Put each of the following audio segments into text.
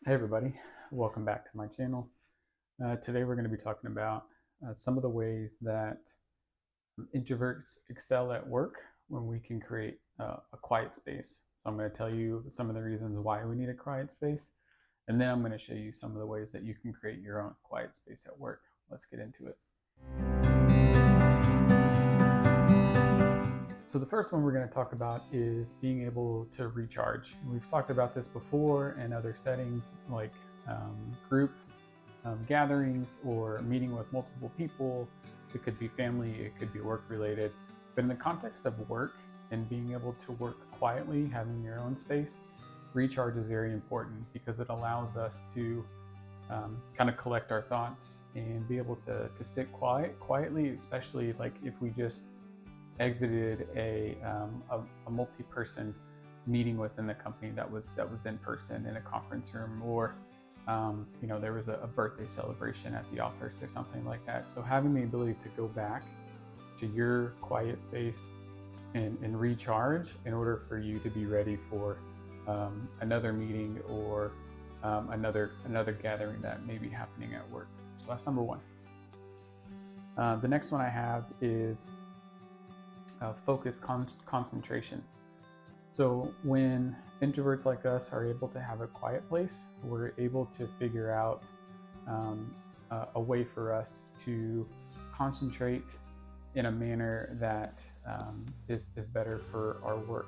Hey everybody, welcome back to my channel. Today we're going to be talking about some of the ways that introverts excel at work when we can create a quiet space. So I'm going to tell you some of the reasons why we need a quiet space, and then I'm going to show you some of the ways that you can create your own quiet space at work. Let's get into it. So the first one we're going to talk about is being able to recharge. We've talked about this before in other settings like group gatherings or meeting with multiple people. It could be family, it could be work related. But in the context of work and being able to work quietly, having your own space, recharge is very important because it allows us to kind of collect our thoughts and be able to sit quietly, especially like if we just exited a multi-person meeting within the company that was in person in a conference room, or there was a birthday celebration at the office or something like that. So having the ability to go back to your quiet space and recharge in order for you to be ready for another meeting or another gathering that may be happening at work. So that's number one. The next one I have is focus concentration. So when introverts like us are able to have a quiet place, we're able to figure out a way for us to concentrate in a manner that is better for our work.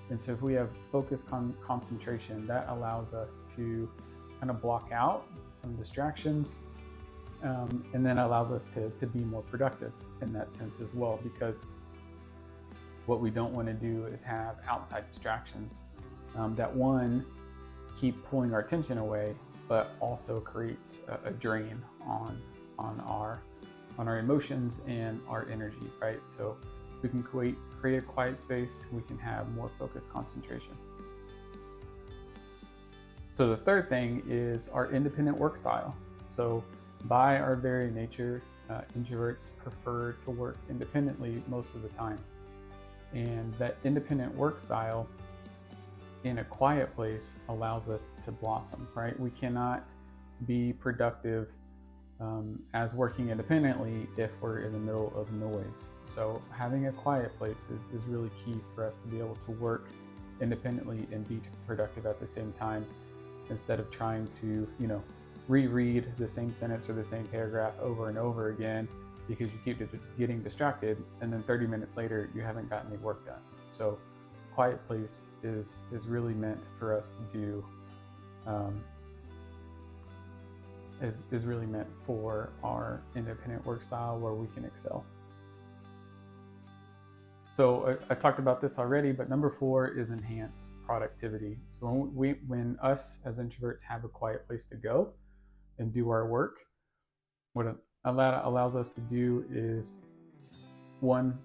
And so if we have focus concentration, that allows us to kind of block out some distractions, and then allows us to be more productive in that sense as well, because what we don't want to do is have outside distractions that, one, keep pulling our attention away, but also creates a drain on our emotions and our energy, right? So we can create a quiet space, we can have more focused concentration. So the third thing is our independent work style. So by our very nature, introverts prefer to work independently most of the time. And that independent work style in a quiet place allows us to blossom, right? We cannot be productive as working independently if we're in the middle of noise. So having a quiet place is really key for us to be able to work independently and be productive at the same time, instead of trying to, reread the same sentence or the same paragraph over and over again because you keep getting distracted, and then 30 minutes later you haven't gotten any work done. So quiet place is really meant for us to do, is really meant for our independent work style where we can excel. So I talked about this already, but number 4 is enhance productivity. So when us as introverts have a quiet place to go and do our work, what it allows us to do is, one,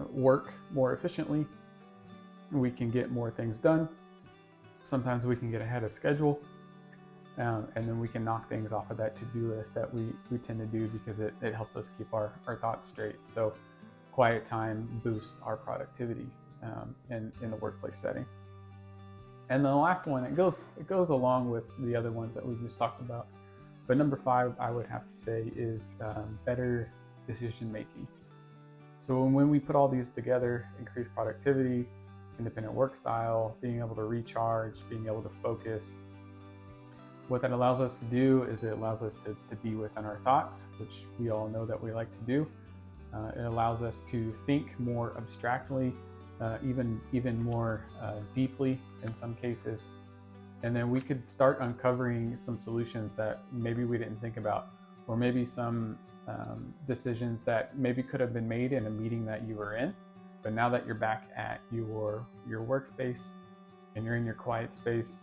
work more efficiently. We can get more things done. Sometimes we can get ahead of schedule, and then we can knock things off of that to-do list that we tend to do because it helps us keep our thoughts straight. So quiet time boosts our productivity in the workplace setting. And then the last one, it goes along with the other ones that we just talked about, but number 5, I would have to say, is better decision making. So when we put all these together, increased productivity, independent work style, being able to recharge, being able to focus, what that allows us to do is it allows us to be within our thoughts, which we all know that we like to do. It allows us to think more abstractly, even more deeply in some cases. And then we could start uncovering some solutions that maybe we didn't think about, or maybe some decisions that maybe could have been made in a meeting that you were in, but now that you're back at your workspace and you're in your quiet space,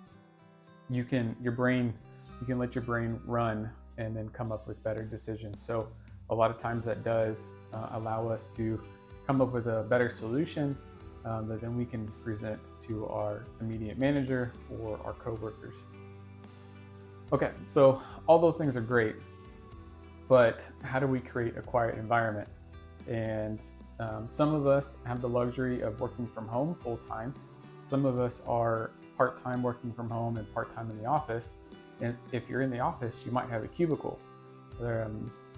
you can let your brain run and then come up with better decisions. So a lot of times that does allow us to come up with a better solution that then we can present to our immediate manager or our coworkers. Okay, so all those things are great, but how do we create a quiet environment? And some of us have the luxury of working from home full time. Some of us are part-time working from home and part-time in the office. And if you're in the office, you might have a cubicle.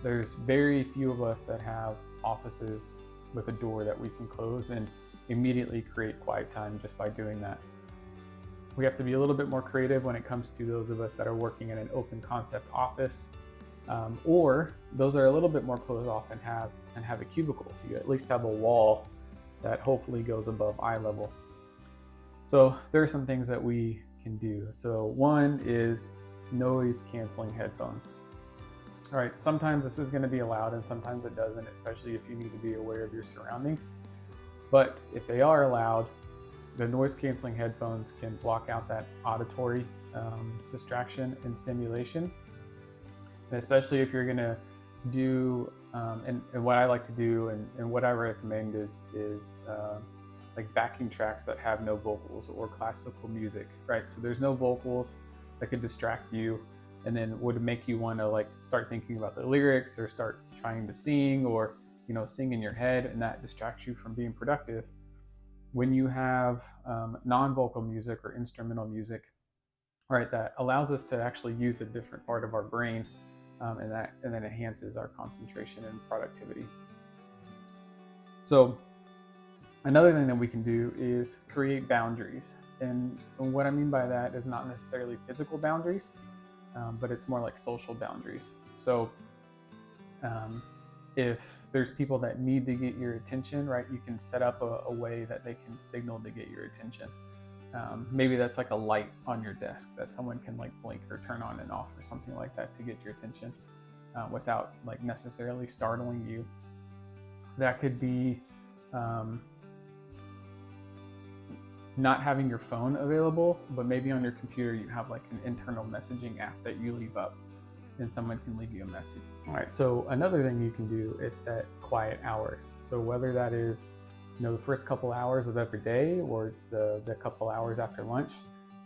There's very few of us that have offices with a door that we can close and immediately create quiet time just by doing that. We have to be a little bit more creative when it comes to those of us that are working in an open concept office, or those are a little bit more closed off and have a cubicle. So you at least have a wall that hopefully goes above eye level. So there are some things that we can do. So one is noise canceling headphones. All right, sometimes this is going to be allowed and sometimes it doesn't, especially if you need to be aware of your surroundings. But if they are allowed, the noise canceling headphones can block out that auditory distraction and stimulation. And especially if you're going to do, and what I like to do and what I recommend is like backing tracks that have no vocals or classical music, right? So there's no vocals that could distract you and then would make you want to like start thinking about the lyrics or start trying to sing or, you know, sing in your head, and that distracts you from being productive. When you have non-vocal music or instrumental music, right, that allows us to actually use a different part of our brain, and then enhances our concentration and productivity. So another thing that we can do is create boundaries. And what I mean by that is not necessarily physical boundaries, but it's more like social boundaries. So if there's people that need to get your attention, right, you can set up a way that they can signal to get your attention. Maybe that's like a light on your desk that someone can like blink or turn on and off or something like that to get your attention without like necessarily startling you. That could be not having your phone available, but maybe on your computer you have like an internal messaging app that you leave up and someone can leave you a message. All right, so another thing you can do is set quiet hours. So whether that is, you know, the first couple hours of every day or it's the couple hours after lunch,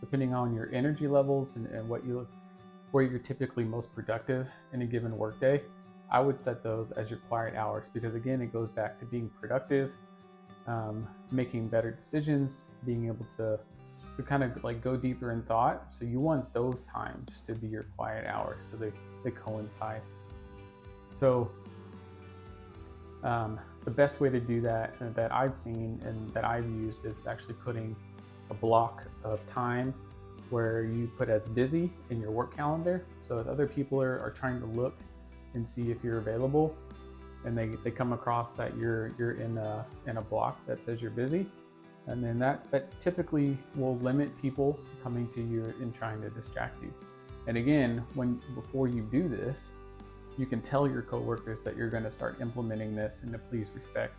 depending on your energy levels and where you're typically most productive in a given workday, I would set those as your quiet hours, because again, it goes back to being productive, making better decisions, being able to kind of like go deeper in thought. So you want those times to be your quiet hours so they coincide. So the best way to do that I've seen and that I've used is actually putting a block of time where you put as busy in your work calendar. So if other people are trying to look and see if you're available and they come across that you're in a block that says you're busy, and then that typically will limit people coming to you and trying to distract you. And again, before you do this, you can tell your coworkers that you're going to start implementing this and to please respect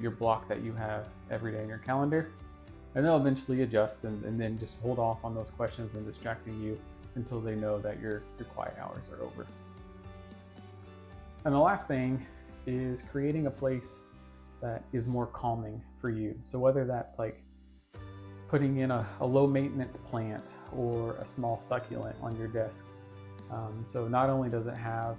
your block that you have every day in your calendar. And they'll eventually adjust and then just hold off on those questions and distracting you until they know that your quiet hours are over. And the last thing is creating a place that is more calming for you. So whether that's like putting in a low maintenance plant or a small succulent on your desk. So not only does it have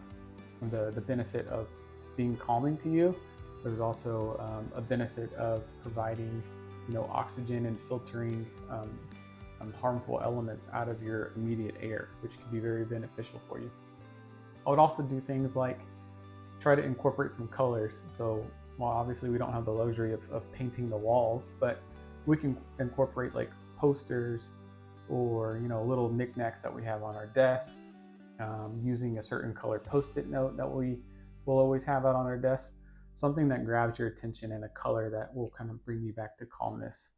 the benefit of being calming to you, there's also a benefit of providing, you know, oxygen and filtering harmful elements out of your immediate air, which can be very beneficial for you. I would also do things like try to incorporate some colors. So while obviously we don't have the luxury of painting the walls, but we can incorporate like posters or, you know, little knickknacks that we have on our desks, using a certain color post-it note that we will always have out on our desk, something that grabs your attention and a color that will kind of bring you back to calmness.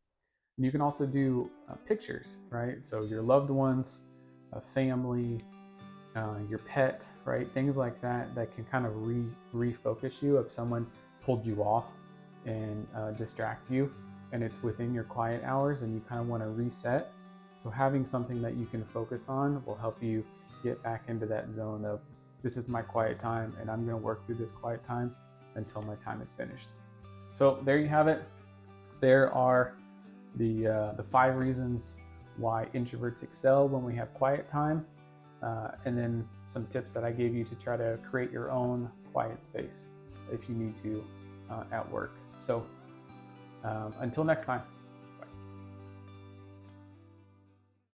And you can also do pictures, right? So your loved ones, a family, your pet, right? Things like that can kind of refocus you if someone pulled you off and distract you, and it's within your quiet hours and you kind of want to reset. So having something that you can focus on will help you get back into that zone of, this is my quiet time and I'm going to work through this quiet time until my time is finished. So there you have it. There are the 5 reasons why introverts excel when we have quiet time, and then some tips that I gave you to try to create your own quiet space if you need to at work. So until next time.